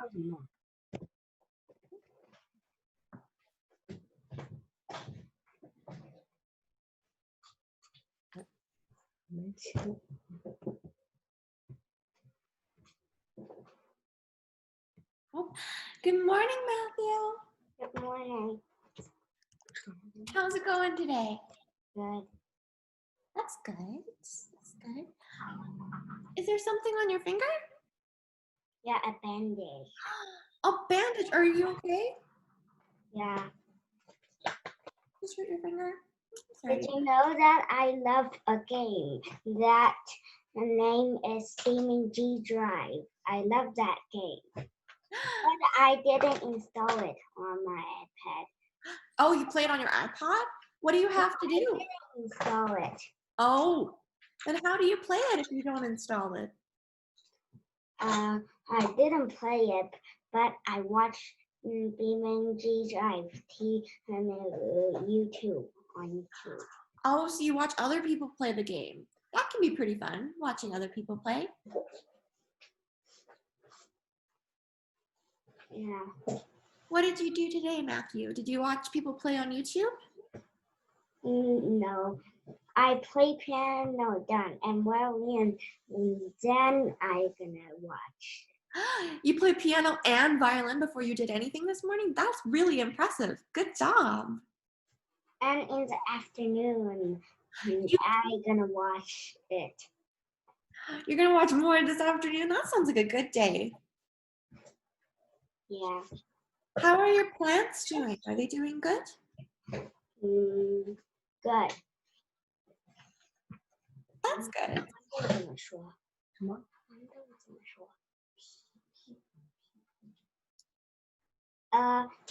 Oh, good morning, Matthew. Good morning. How's it going today? Good. That's good. That's good. Is there something on your finger? Yeah, a bandage. A bandage. Are you okay? Yeah. Just hurt your finger. Sorry. Did you know that I love a game that the name is G Drive? I love that game. But I didn't install it on my iPad. Oh, you play it on your iPod? What do you have to do? I didn't install it. Oh, then how do you play it if you don't install it? I didn't play it, but I watched G Drive on YouTube. Oh, so you watch other people play the game. That can be pretty fun, watching other people play. Yeah. What did you do today, Matthew? Did you watch people play on YouTube? No. I play piano then and violin, and then I'm gonna watch. You play piano and violin before you did anything this morning? That's really impressive. Good job. And in the afternoon, I'm gonna watch it. You're gonna watch more this afternoon? That sounds like a good day. Yeah. How are your plants doing? Are they doing good? Good. That's good. Come on.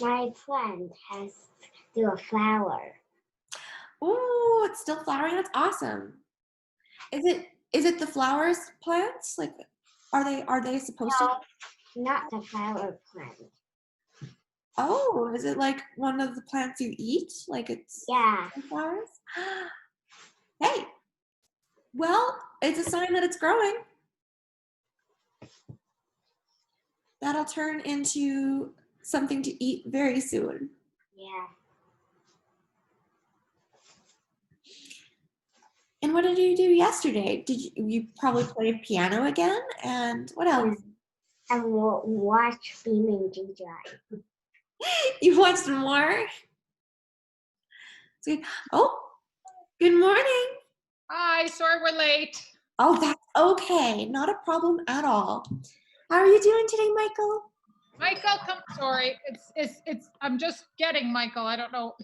My plant has still a flower. Oh, it's still flowering. That's awesome. Is it the flowers plants? Like, are they supposed to? Not the flower plant. Oh, is it like one of the plants you eat? Like it's flowers? Hey, well, it's a sign that it's growing. That'll turn into something to eat very soon. Yeah. And what did you do yesterday? Did you probably play piano again? And what else? And we'll watch G Drive. You watched more? Oh, good morning. Hi, sorry we're late. Oh, that's okay. Not a problem at all. How are you doing today, Michael? Michael, sorry. I'm just getting Michael. I don't know.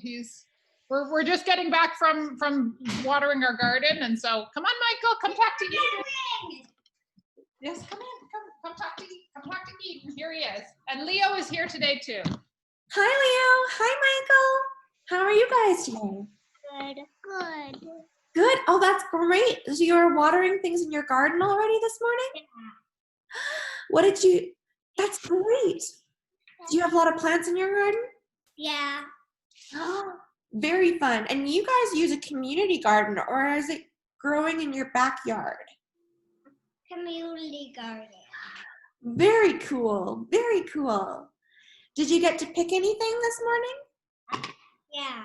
We're just getting back from watering our garden, and so come on, Michael, come talk to Eden. Yes, come in. Come talk to Eden. Here he is. And Leo is here today too. Hi, Leo. Hi, Michael. How are you guys today? Good. Good. Oh, that's great. So you're watering things in your garden already this morning? Yeah. That's great. Do you have a lot of plants in your garden? Yeah. Very fun. And you guys use a community garden, or is it growing in your backyard? Community garden. Very cool. Very cool. Did you get to pick anything this morning? Yeah.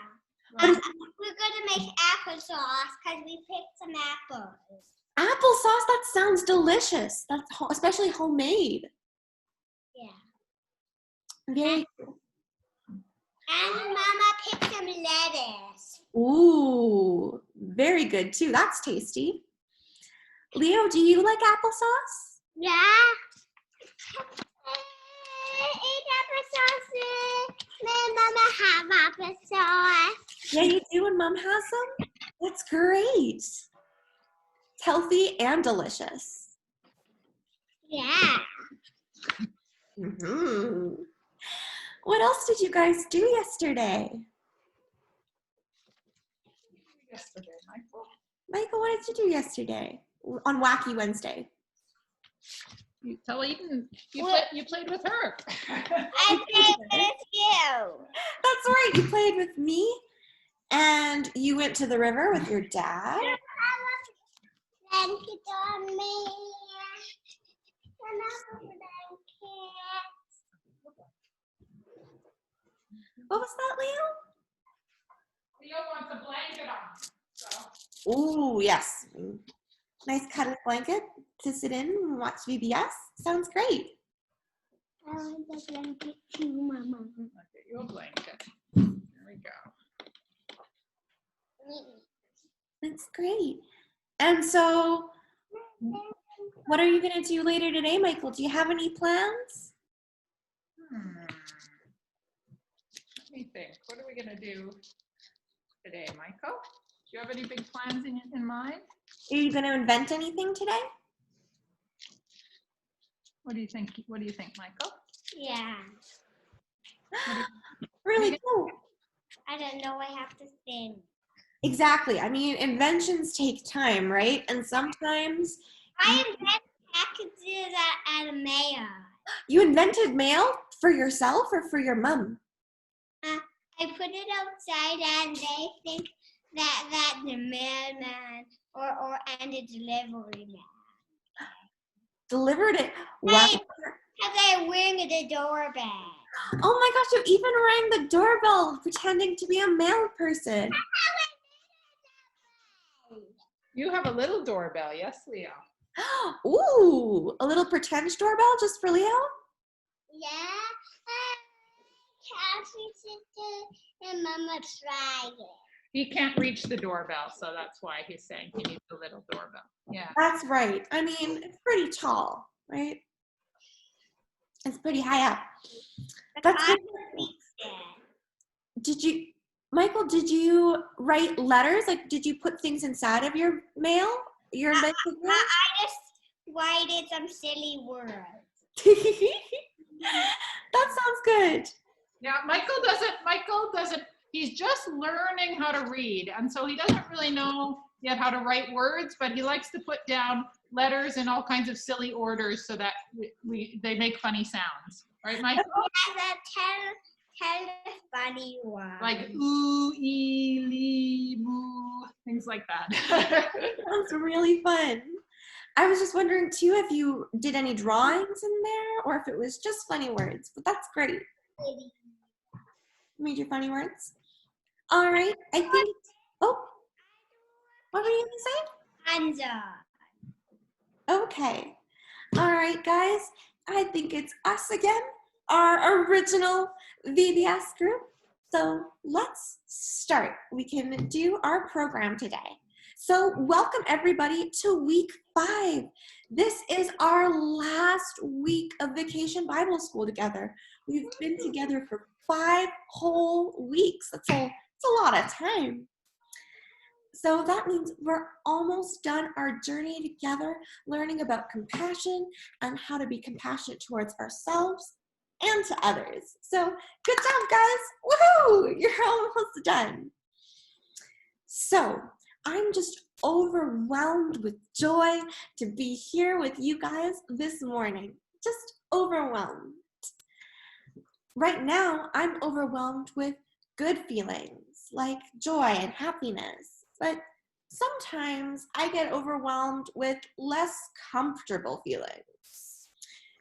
We're going to make applesauce because we picked some apples. Applesauce? That sounds delicious. That's especially homemade. Yeah. Very cool. And Mama picked some lettuce. Ooh, very good too. That's tasty. Leo, do you like applesauce? Yeah. Eat applesauce. Mama have applesauce. Yeah, you do and Mom has some? That's great. It's healthy and delicious. Yeah. Mm-hmm. What else did you guys do yesterday? Michael, what did you do yesterday on Wacky Wednesday? You tell Eden you played with her. I played with you. That's right. You played with me, and you went to the river with your dad. Thank you, Tommy. What was that, Leo? Leo wants a blanket on. So. Ooh, yes. Nice cuddly blanket to sit in and watch VBS. Sounds great. I want the blanket too, Mama. I'll get you a blanket. There we go. That's great. And so, what are you going to do later today, Michael? Do you have any plans? Let me think. What are we going to do today, Michael? Do you have any big plans in mind? Are you going to invent anything today? What do you think? What do you think, Michael? Yeah. Really cool. I don't know. I have to think. Exactly. I mean, inventions take time, right? And sometimes I invent packages at a mail. you invented mail for yourself or for your mom? I put it outside and they think that the mailman or and the delivery man Delivered it. Wow. Because I ring the doorbell. Oh my gosh, you even rang the doorbell pretending to be a mail person. You have a little doorbell, yes, Leo. Ooh, a little pretend doorbell just for Leo? Yeah. Can't reach it and Mama tried it. He can't reach the doorbell, so that's why he's saying he needs a little doorbell. Yeah. That's right. I mean, it's pretty tall, right? It's pretty high up. That's good. Michael, did you write letters? Like, did you put things inside of your mail? I just writed some silly words. That sounds good. Yeah, Michael doesn't, he's just learning how to read. And so he doesn't really know yet how to write words, but he likes to put down letters in all kinds of silly orders so that they make funny sounds. Right, Michael? Tell the funny one. Like ooh, ee, lee, moo, things like that. Sounds really fun. I was just wondering too if you did any drawings in there or if it was just funny words, but that's great. Made your funny words. All right, I think, oh, what were you gonna say? Panza. Okay. All right, guys, I think it's us again, our original VBS group. So let's start. We can do our program today. So welcome everybody to week 5. This is our last week of Vacation Bible School together. We've been together for 5 whole weeks. That's a lot of time. So that means we're almost done our journey together, learning about compassion and how to be compassionate towards ourselves and to others. So good job, guys. Woohoo! You're almost done. So I'm just overwhelmed with joy to be here with you guys this morning. Just overwhelmed. Right now, I'm overwhelmed with good feelings like joy and happiness. But sometimes I get overwhelmed with less comfortable feelings.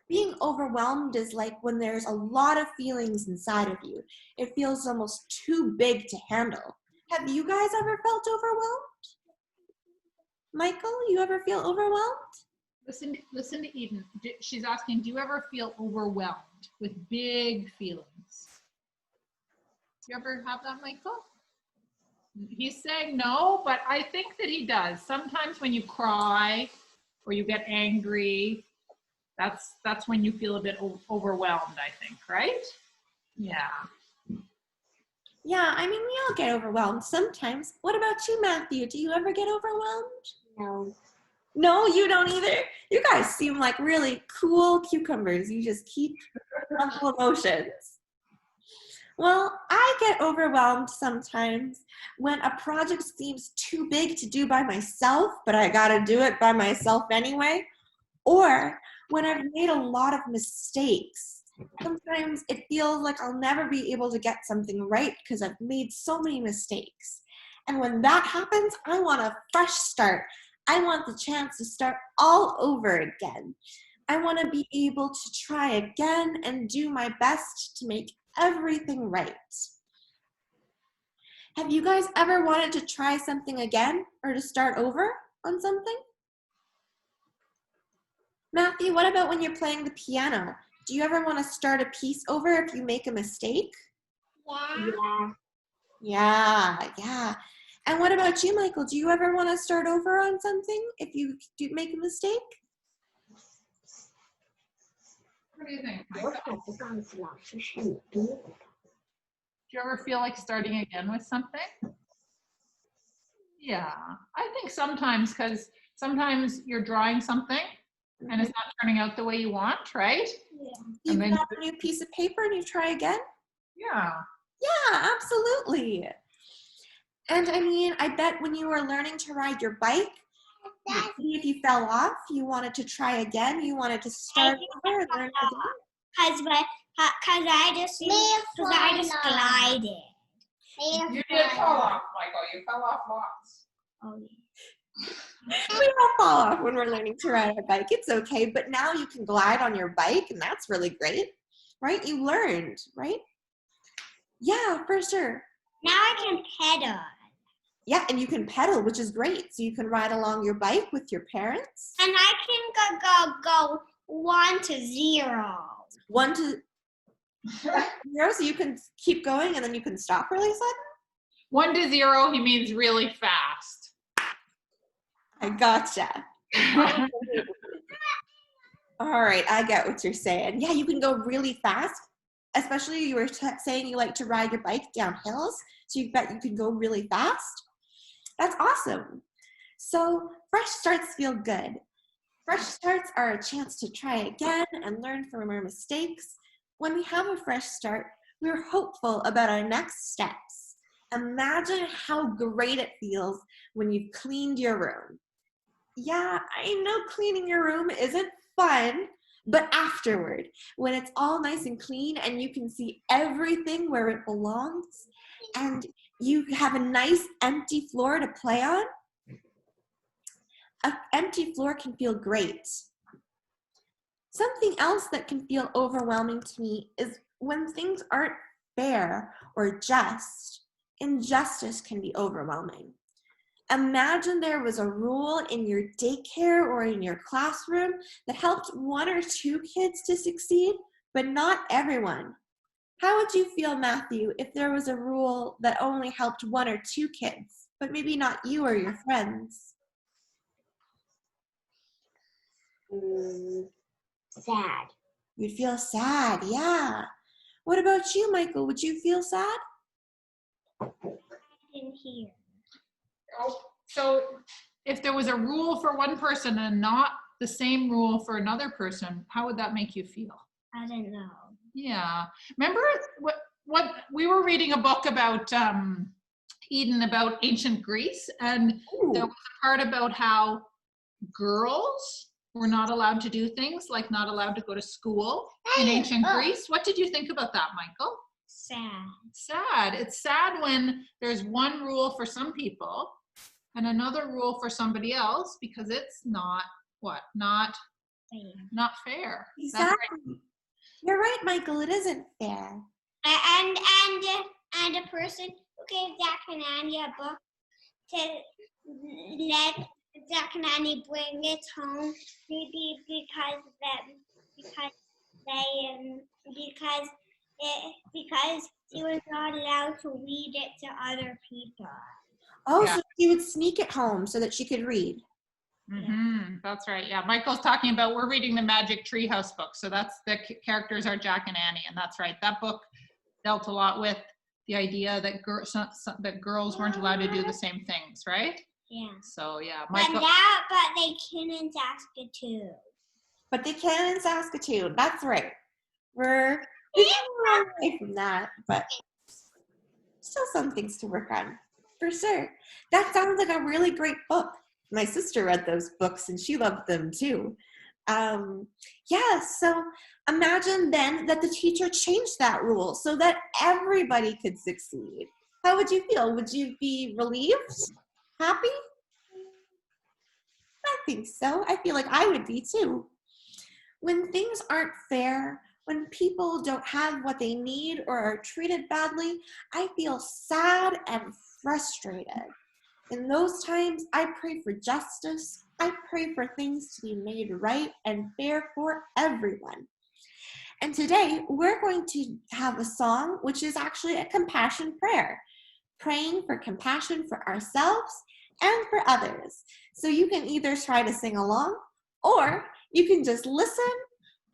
Being overwhelmed is like when there's a lot of feelings inside of you. It feels almost too big to handle. Have you guys ever felt overwhelmed? Michael, you ever feel overwhelmed? Listen to Eden. She's asking, do you ever feel overwhelmed with big feelings? Do you ever have that, Michael? He's saying no, but I think that he does. Sometimes when you cry or you get angry, that's when you feel a bit overwhelmed, I think, right? Yeah. Yeah, I mean, we all get overwhelmed sometimes. What about you, Matthew? Do you ever get overwhelmed? No. No, you don't either? You guys seem like really cool cucumbers. You just keep full emotions. Well, I get overwhelmed sometimes when a project seems too big to do by myself, but I gotta do it by myself anyway, or when I've made a lot of mistakes. Sometimes it feels like I'll never be able to get something right because I've made so many mistakes. And when that happens, I want a fresh start. I want the chance to start all over again. I want to be able to try again and do my best to make everything right. Have you guys ever wanted to try something again or to start over on something? Matthew, what about when you're playing the piano? Do you ever want to start a piece over if you make a mistake? Yeah. And what about you, Michael? Do you ever want to start over on something if you do make a mistake? What do you think, Michael? Do you ever feel like starting again with something? Yeah, I think sometimes, because sometimes you're drawing something and it's not turning out the way you want, right? You And then- grab a new piece of paper and you try again? Yeah. Yeah, absolutely. And I mean, I bet when you were learning to ride your bike, maybe if you fell off, you wanted to try again, you wanted to start over and learn again. Cause I just glided. You did fall off, Michael. You fell off lots. Oh, We all fall off when we're learning to ride our bike. It's okay, but now you can glide on your bike, and that's really great, right? You learned, right? Yeah, for sure. now I can pedal. Yeah, and you can pedal, which is great. So you can ride along your bike with your parents. And I can go 1 to 0. 1 to 0, so you can keep going, and then you can stop really sudden. 1 to 0, he means really fast. I gotcha. All right, I get what you're saying. Yeah, you can go really fast, especially you were saying you like to ride your bike down hills, so you bet you can go really fast. That's awesome. So fresh starts feel good. Fresh starts are a chance to try again and learn from our mistakes. When we have a fresh start, we're hopeful about our next steps. Imagine how great it feels when you've cleaned your room. Yeah, I know cleaning your room isn't fun, but afterward, when it's all nice and clean and you can see everything where it belongs, and you have a nice empty floor to play on, an empty floor can feel great. Something else that can feel overwhelming to me is when things aren't fair or just. Injustice can be overwhelming. Imagine there was a rule in your daycare or in your classroom that helped 1 or 2 kids to succeed, but not everyone. How would you feel, Matthew, if there was a rule that only helped 1 or 2 kids, but maybe not you or your friends? Sad. You'd feel sad, yeah. What about you, Michael? Would you feel sad? In here. So if there was a rule for one person and not the same rule for another person, how would that make you feel? I don't know. Yeah. Remember what we were reading a book about Eden, about ancient Greece, and there was a part about how girls were not allowed to do things, like not allowed to go to school in ancient Greece. What did you think about that, Michael? Sad. Sad. It's sad when there's one rule for some people and another rule for somebody else, because it's not fair. Exactly. Right. You're right, Michael. It isn't fair. And a person who gave Zach and Annie a book to let Zach and Annie bring it home, maybe because he was not allowed to read it to other people. Oh, yeah. So she would sneak it home so that she could read. Mm-hmm. That's right. Yeah, Michael's talking about, we're reading the Magic Treehouse book. So that's, the characters are Jack and Annie, and that's right. That book dealt a lot with the idea that girls weren't allowed to do the same things, right? Yeah. So yeah, Michael. But they can in Saskatoon. But they can in Saskatoon. That's right. We're away from that, but still some things to work on, for sure. That sounds like a really great book. My sister read those books and she loved them too. Yeah, so imagine then that the teacher changed that rule so that everybody could succeed. How would you feel? Would you be relieved? Happy? I think so. I feel like I would be too. When things aren't fair When people don't have what they need or are treated badly, I feel sad and frustrated. In those times, I pray for justice. I pray for things to be made right and fair for everyone. And today, we're going to have a song which is actually a compassion prayer, praying for compassion for ourselves and for others. So you can either try to sing along or you can just listen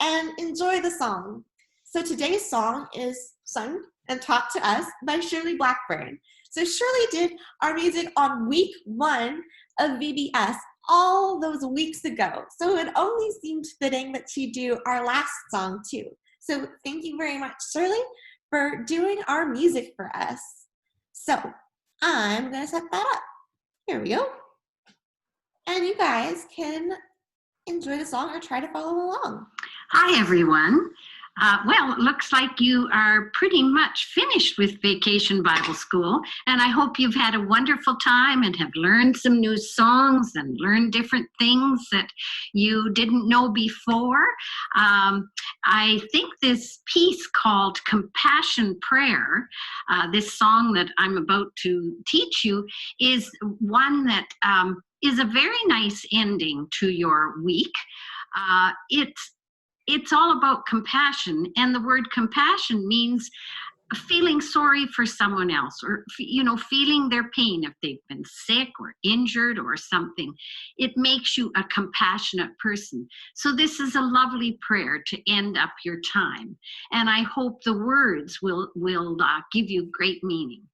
and enjoy the song. So today's song is sung and taught to us by Shirley Blackburn. So Shirley did our music on week 1 of VBS all those weeks ago. So it only seemed fitting that she do our last song too. So thank you very much, Shirley, for doing our music for us. So I'm gonna set that up. Here we go. And you guys can enjoy the song or try to follow along. Hi, everyone. Well, it looks like you are pretty much finished with Vacation Bible School, and I hope you've had a wonderful time and have learned some new songs and learned different things that you didn't know before. I think this piece called Compassion Prayer, this song that I'm about to teach you, is one that is a very nice ending to your week. It's all about compassion, and the word compassion means feeling sorry for someone else, or feeling their pain if they've been sick or injured or something. It makes you a compassionate person. So this is a lovely prayer to end up your time, and I hope the words will give you great meaning.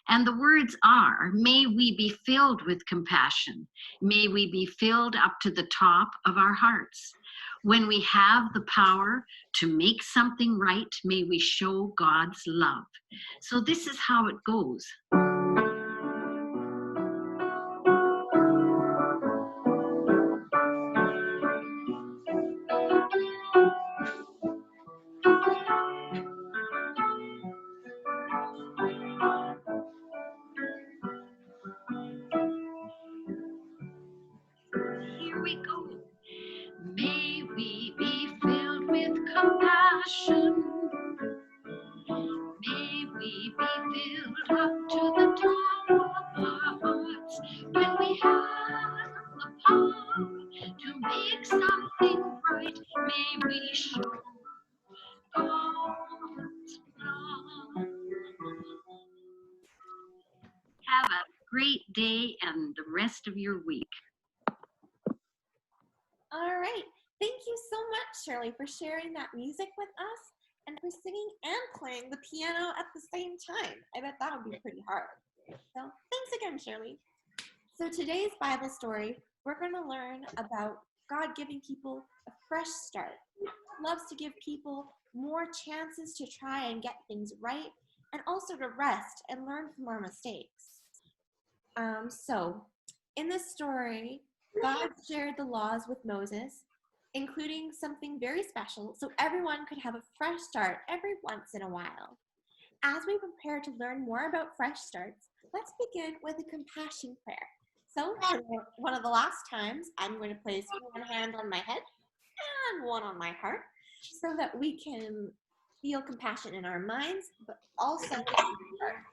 And the words are, may we be filled with compassion. May we be filled up to the top of our hearts. When we have the power to make something right, may we show God's love. So this is how it goes. Here we go. May we be filled with compassion. May we be filled up to the top of our hearts. When we have the power to make something right, may we show God's love. Have a great day and the rest of your week. All right. Thank you so much, Shirley, for sharing that music with us and for singing and playing the piano at the same time. I bet that would be pretty hard. So thanks again, Shirley. So today's Bible story, we're going to learn about God giving people a fresh start. He loves to give people more chances to try and get things right and also to rest and learn from our mistakes. So in this story, God shared the laws with Moses, including something very special so everyone could have a fresh start every once in a while. As we prepare to learn more about fresh starts, let's begin with a compassion prayer. So for one of the last times, I'm going to place one hand on my head and one on my heart so that we can feel compassion in our minds, but also in our hearts.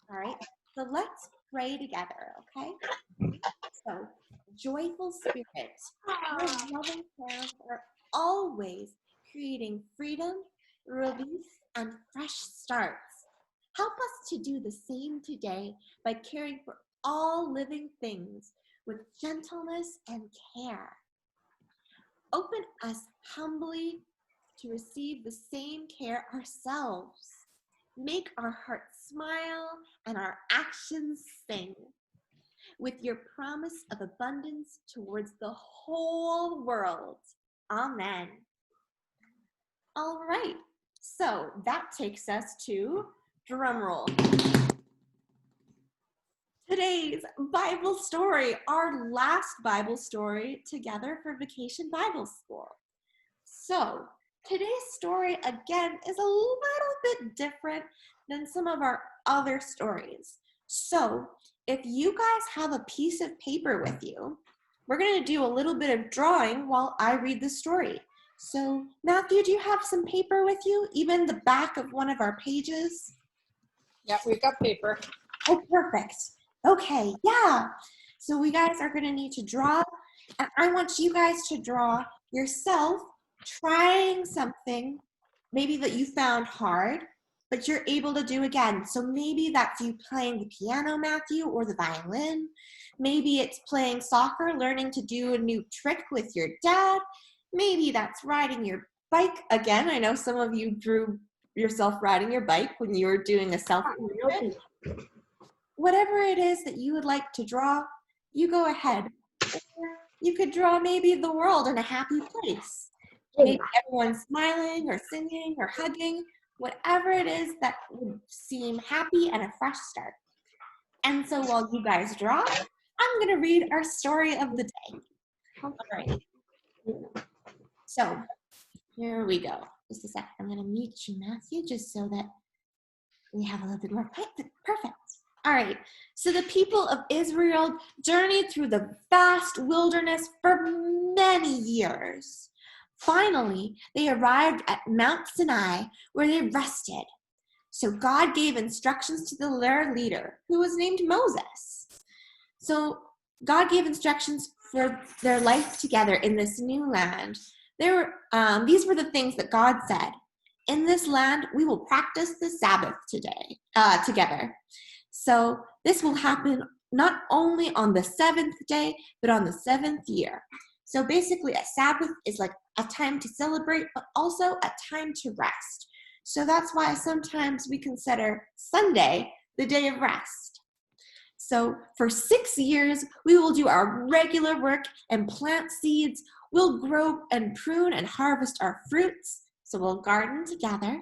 All right, so let's pray together, okay? So, joyful Spirit, your loving hands are always creating freedom, relief, and fresh starts. Help us to do the same today by caring for all living things with gentleness and care. Open us humbly to receive the same care ourselves. Make our hearts smile and our actions sing, with your promise of abundance towards the whole world. Amen. All right, so that takes us to drumroll. Today's Bible story, our last Bible story together for Vacation Bible School. So today's story, again, is a little bit different than some of our other stories. So if you guys have a piece of paper with you, we're going to do a little bit of drawing while I read the story. So Matthew, do you have some paper with you? Even the back of one of our pages? Yeah, we've got paper. Oh, perfect. Okay, yeah. So we guys are gonna need to draw, and I want you guys to draw yourself trying something maybe that you found hard, but you're able to do again. So maybe that's you playing the piano, Matthew, or the violin. Maybe it's playing soccer, learning to do a new trick with your dad. Maybe that's riding your bike again. I know some of you drew yourself riding your bike when you were doing a self-portrait. Whatever it is that you would like to draw, you go ahead. Or you could draw maybe the world in a happy place. Maybe everyone's smiling or singing or hugging, whatever it is that would seem happy and a fresh start. And so while you guys draw, I'm going to read our story of the day. All right. So here we go. Just a second. I'm going to mute you, Matthew, just so that we have a little bit more. Perfect. All right. So the people of Israel journeyed through the vast wilderness for many years. Finally, they arrived at Mount Sinai, where they rested. So God gave instructions to their leader, who was named Moses. So God gave instructions for their life together in this new land. These were the things that God said. In this land, we will practice the Sabbath together. So this will happen not only on the 7th day, but on the 7th year. So basically, a Sabbath is like a time to celebrate, but also a time to rest. So that's why sometimes we consider Sunday the day of rest. So for 6 years, we will do our regular work and plant seeds. We'll grow and prune and harvest our fruits. So we'll garden together.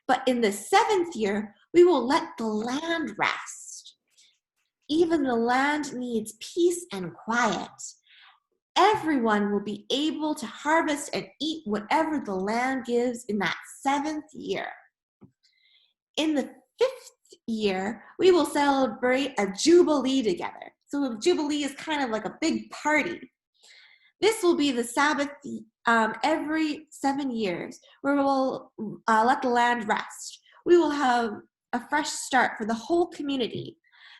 But in the 7th year, we will let the land rest. Even the land needs peace and quiet. Everyone will be able to harvest and eat whatever the land gives in that 7th year. In the 5th year, we will celebrate a jubilee together. So a jubilee is kind of like a big party. This will be the Sabbath every 7 years, where we'll let the land rest. We will have a fresh start for the whole community,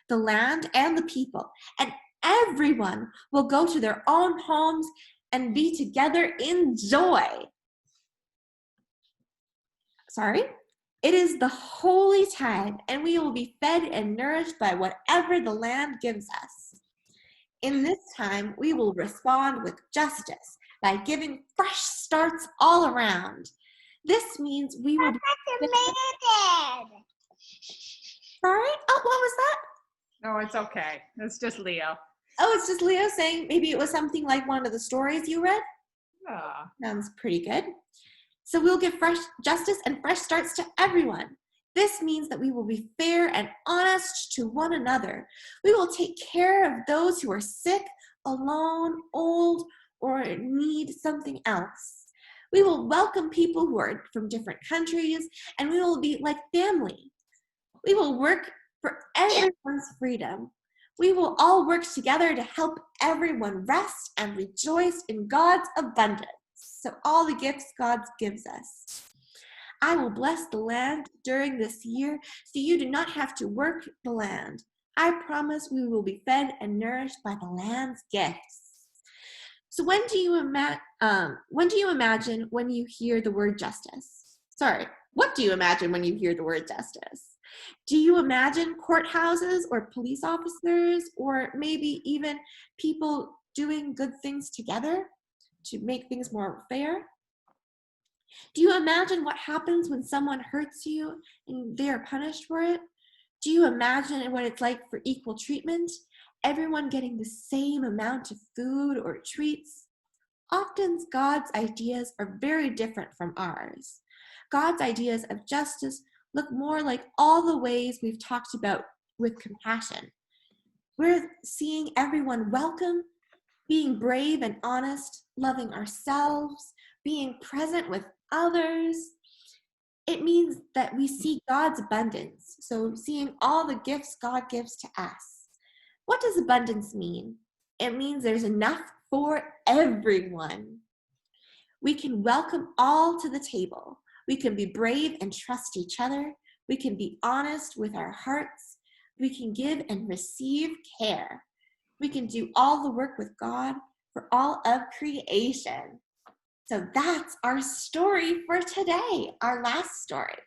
the land and the people, and everyone will go to their own homes and be together in joy. It is the holy time, and we will be fed and nourished by whatever the land gives us. In this time, we will respond with justice by giving fresh starts all around. This means we will be... Sorry? Oh, what was that? No, it's okay. It's just Leo. Oh, it's just Leo saying maybe it was something like one of the stories you read? Yeah. Sounds pretty good. So we'll give fresh justice and fresh starts to everyone. This means that we will be fair and honest to one another. We will take care of those who are sick, alone, old, or need something else. We will welcome people who are from different countries, and we will be like family. We will work for everyone's freedom. We will all work together to help everyone rest and rejoice in God's abundance. So all the gifts God gives us. I will bless the land during this year, so you do not have to work the land. I promise we will be fed and nourished by the land's gifts. So when do you imagine when you hear the word justice? Sorry, what do you imagine when you hear the word justice? Do you imagine courthouses or police officers, or maybe even people doing good things together to make things more fair? Do you imagine what happens when someone hurts you and they are punished for it? Do you imagine what it's like for equal treatment? Everyone getting the same amount of food or treats? Often God's ideas are very different from ours. God's ideas of justice look more like all the ways we've talked about with compassion. We're seeing everyone welcome, being brave and honest, loving ourselves, being present with others. It means that we see God's abundance, so seeing all the gifts God gives to us. What does abundance mean? It means there's enough for everyone. We can welcome all to the table. We can be brave and trust each other. We can be honest with our hearts. We can give and receive care. We can do all the work with God for all of creation. So that's our story for today, our last story.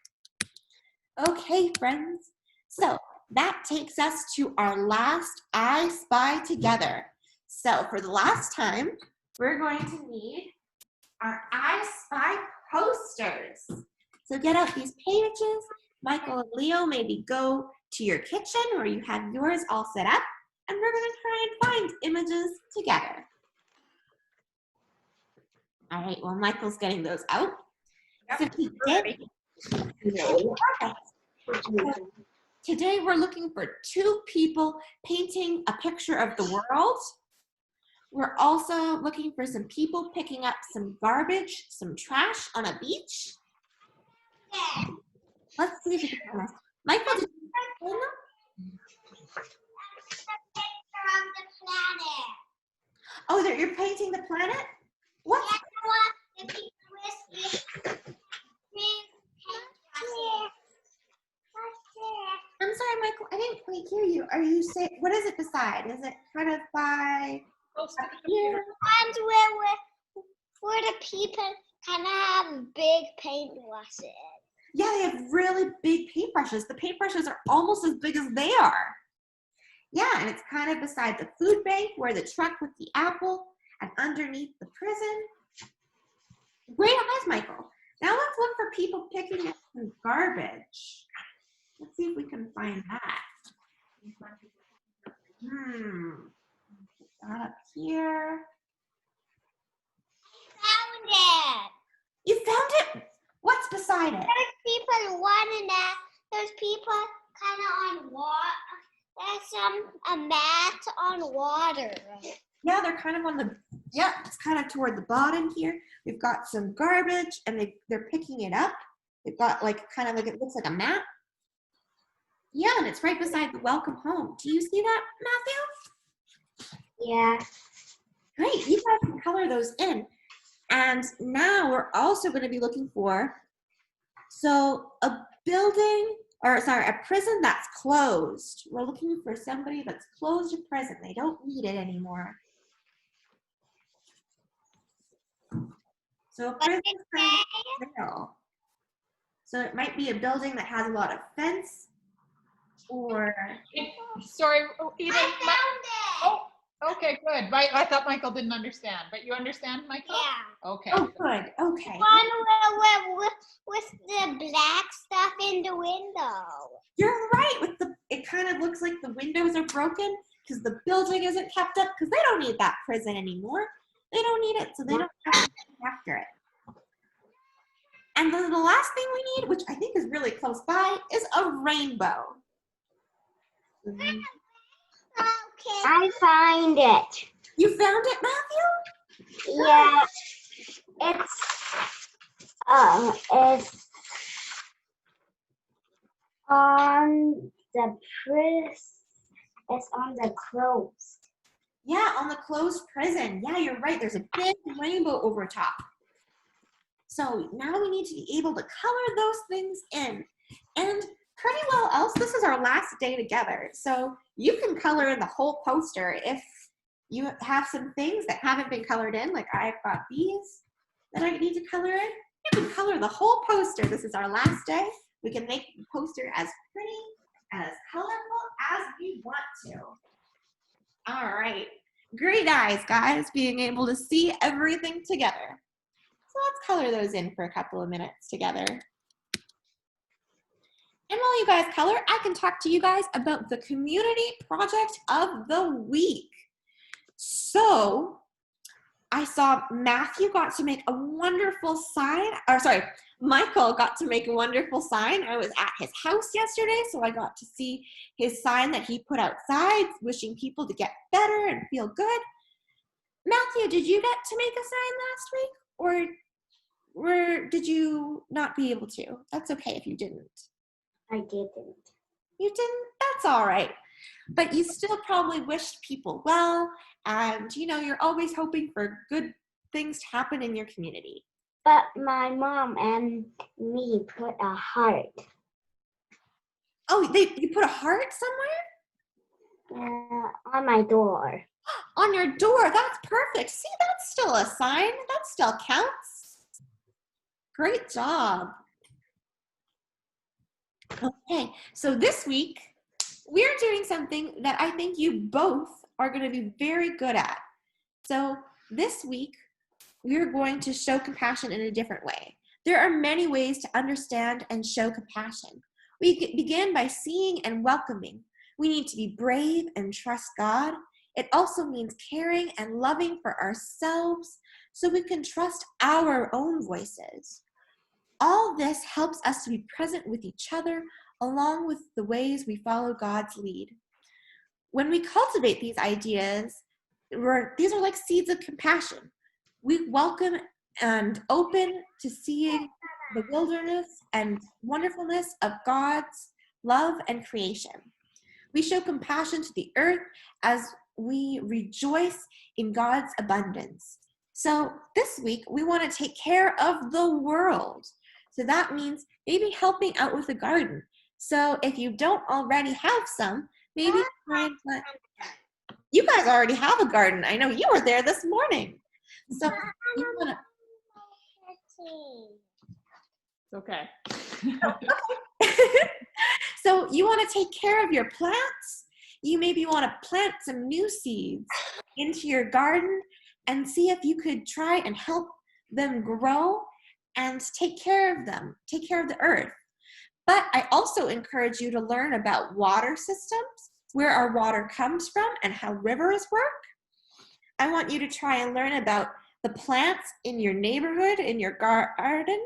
Okay, friends. So that takes us to our last I Spy Together. So for the last time, we're going to need our I Spy posters. So get out these pages. Michael and Leo, maybe go to your kitchen where you have yours all set up, and we're going to try and find images together. All right, well, Michael's getting those out. Yep, So today we're looking for 2 people painting a picture of the world. We're also looking for some people picking up some garbage, some trash on a beach. Let's see if we can find this. Michael, did you find them? Oh, you're painting the planet? What? I'm sorry, Michael, I didn't quite hear you. Are you saying, what is it beside? Is it kind of by here? Ones where the people kind of have big paintbrushes. Yeah, they have really big paintbrushes. The paintbrushes are almost as big as they are. Yeah, and it's kind of beside the food bank where the truck with the apple and underneath the prison. Great eyes, Michael. Now let's look for people picking up some garbage. Let's see if we can find that. That up here. Found it. You found it? What's beside it? There's people running that. There's people kind of on water. There's a mat on water. Yeah, they're kind of on the, yeah, it's kind of toward the bottom here. We've got some garbage and they're picking it up. They've got like kind of like, it looks like a mat. Yeah, and it's right beside the welcome home. Do you see that, Matthew? Yeah. Great, you guys can color those in. And now we're also going to be looking for, so a building, or sorry, a prison that's closed. We're looking for somebody that's closed a prison. They don't need it anymore. So a prison is kind of jail. So it might be a building that has a lot of fence, or Sorry, even. I found it. Oh, okay, good. I thought Michael didn't understand, but you understand, Michael? Yeah. Okay. oh, good, okay. One with the black stuff in the window. You're right. With the, it kind of looks like the windows are broken because the building isn't kept up because they don't need that prison anymore. They don't need it, so they don't have to look after it. And then the last thing we need, which I think is really close by, is a rainbow. Okay. I find it. You found it, Matthew? Yeah. It's on the it's on the clothes. Yeah, on the closed prison. Yeah, you're right. There's a big rainbow over top. So now we need to be able to color those things in. And pretty well else, this is our last day together. So you can color in the whole poster if you have some things that haven't been colored in, like I've got these that I need to color in. You can color the whole poster. This is our last day. We can make the poster as pretty, as colorful as we want to. All right, great eyes, guys, being able to see everything together. So let's color those in for a couple of minutes together. And while you guys color, I can talk to you guys about the community project of the week. So I saw Matthew got to make a wonderful sign, or sorry, Michael got to make a wonderful sign. I was at his house yesterday, so I got to see his sign that he put outside, wishing people to get better and feel good. Matthew, did you get to make a sign last week? Or did you not be able to? That's okay if you didn't. I didn't. You didn't? That's all right. But you still probably wished people well, and you know, you're always hoping for good things to happen in your community? But my mom and me put a heart Oh, you put a heart somewhere? on my door. On your door. That's perfect. See, that's still a sign. That still counts. Great job. Okay, so this week we're doing something that I think you both are going to be very good at. So this week we're going to show compassion in a different way. There are many ways to understand and show compassion. We begin by seeing and welcoming. We need to be brave and trust God. It also means caring and loving for ourselves so we can trust our own voices. All this helps us to be present with each other along with the ways we follow God's lead. When we cultivate these ideas, these are like seeds of compassion. We welcome and open to seeing the wilderness and wonderfulness of God's love and creation. We show compassion to the earth as we rejoice in God's abundance. So this week, we want to take care of the world. So that means maybe helping out with the garden. So if you don't already have some, maybe try and plant. You guys already have a garden. I know you were there this morning. So you want to. Okay. So you want to take care of your plants. You maybe want to plant some new seeds into your garden and see if you could try and help them grow and take care of them, take care of the earth. But I also encourage you to learn about water systems, where our water comes from and how rivers work. I want you to try and learn about the plants in your neighborhood, in your garden,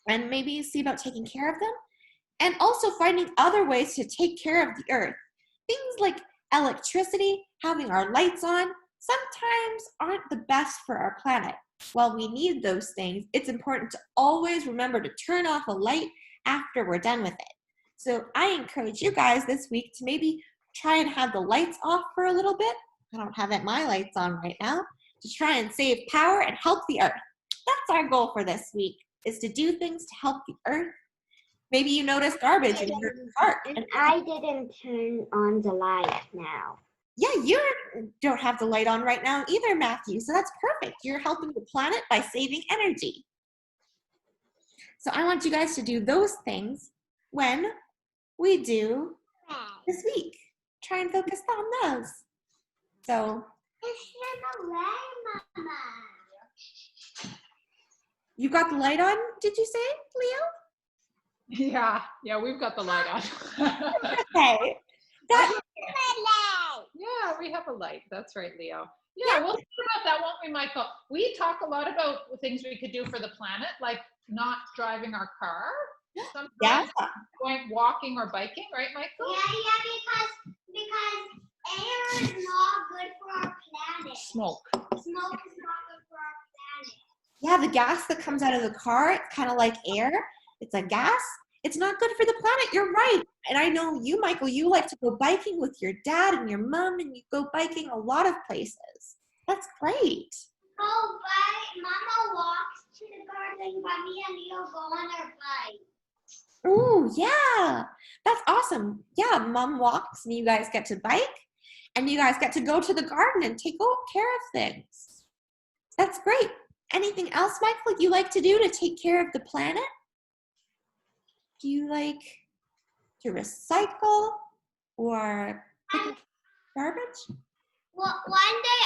and maybe see about taking care of them. And also finding other ways to take care of the earth. Things like electricity, having our lights on, sometimes aren't the best for our planet. While we need those things, it's important to always remember to turn off a light after we're done with it. So I encourage you guys this week to maybe try and have the lights off for a little bit. I don't have my lights on right now. To try and save power and help the earth. That's our goal for this week, is to do things to help the earth. Maybe you notice garbage in your cart. And I didn't turn on the light now. Yeah, you don't have the light on right now either, Matthew. So that's perfect. You're helping the planet by saving energy. So I want you guys to do those things when we do this week. Try and focus on those. So you got the light on, did you say, Leo? Yeah, we've got the light on. Okay. Yeah, we have a light. That's right, Leo. Yeah, we'll talk about that, won't we, Michael? We talk a lot about things we could do for the planet, like not driving our car. Sometimes going walking or biking, right, Michael? Yeah, because air is not good for our planet. Smoke. Smoke is not good for our planet. Yeah, the gas that comes out of the car, it's kind of like air. It's a gas. It's not good for the planet. You're right. And I know you, Michael, you like to go biking with your dad and your mom, and you go biking a lot of places. That's great. Oh, but Mama walks to the garden, but me and Leo go on our bike. Oh, yeah. That's awesome. Yeah, Mom walks and you guys get to bike and you guys get to go to the garden and take care of things. That's great. Anything else, Michael, you like to do to take care of the planet? Do you like to recycle or pick up garbage? Well, one day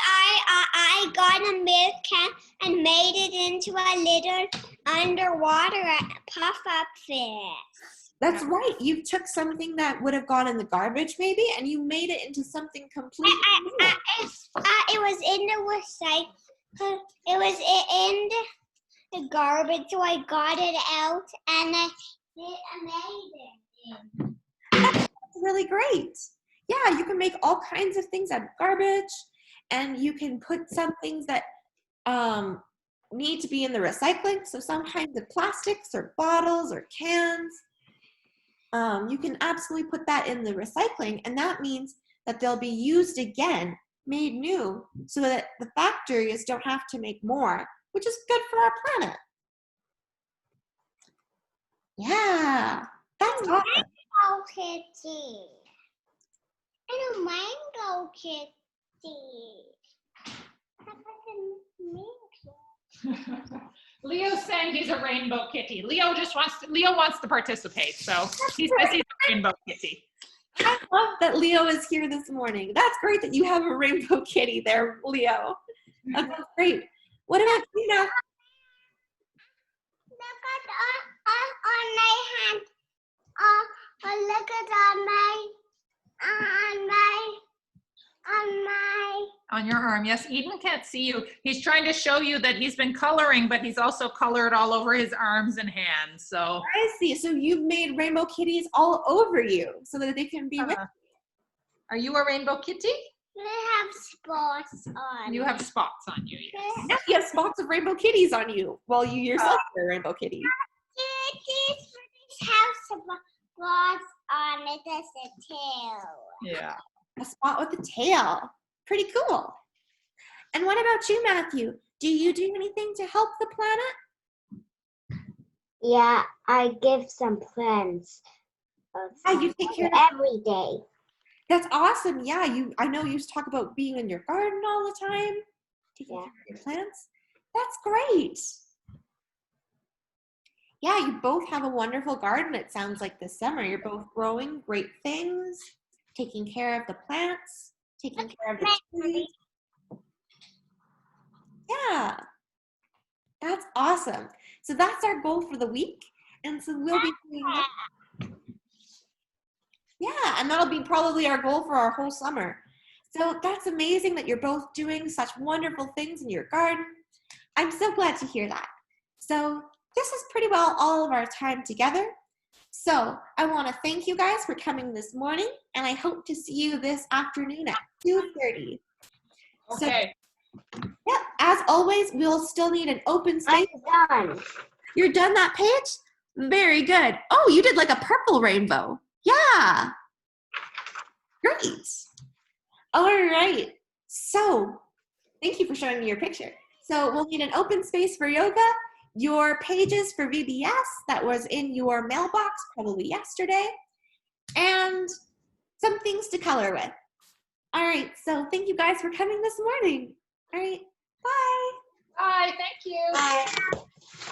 I got a milk can and made it into a little underwater puff-up fish. That's right. You took something that would have gone in the garbage maybe and you made it into something completely new. It was in the recycle. It was in the garbage, so I got it out and I made it. That's really great. Yeah, you can make all kinds of things out of garbage, and you can put some things that need to be in the recycling. So some kinds of plastics or bottles or cans, you can absolutely put that in the recycling, and that means that they'll be used again made new so that the factories don't have to make more, which is good for our planet. Yeah, that's awesome. Mango kitty. And a mango kitty. Leo's saying he's a rainbow kitty. Leo wants to participate, so he says he's a rainbow kitty. I love that Leo is here this morning. That's great that you have a rainbow kitty there, Leo. That's great. What about you now? Look at on my hand. Look at On your arm, yes. Eden can't see you. He's trying to show you that he's been coloring, but he's also colored all over his arms and hands. So I see. So you've made rainbow kitties all over you so that they can be with you. Are you a rainbow kitty? I have spots on. You have spots on you, yes. Yes, you have spots of rainbow kitties on you while you yourself are a rainbow kitty. Kitties have spots on it as a tail. Yeah. A spot with a tail. Pretty cool. And what about you, Matthew? Do you do anything to help the planet? Yeah, I give some plants. You take care of every day. That's awesome. Yeah, I know you talk about being in your garden all the time, taking care of your plants. That's great. Yeah, you both have a wonderful garden, it sounds like, this summer. You're both growing great things, taking care of the plants, taking care of the trees. Yeah, that's awesome. So that's our goal for the week. And so we'll be doing that. Yeah, and that'll be probably our goal for our whole summer. So that's amazing that you're both doing such wonderful things in your garden. I'm so glad to hear that. So this is pretty well all of our time together. So I want to thank you guys for coming this morning, and I hope to see you this afternoon at 2:30. Okay. So, yeah, as always, we'll still need an open space. I'm done. You're done that page? Very good. Oh, you did like a purple rainbow. Yeah. Great. All right. So thank you for showing me your picture. So we'll need an open space for yoga, your pages for VBS that was in your mailbox probably yesterday, and some things to color with. All right. So thank you guys for coming this morning. All right. Bye. Bye. Thank you. Bye.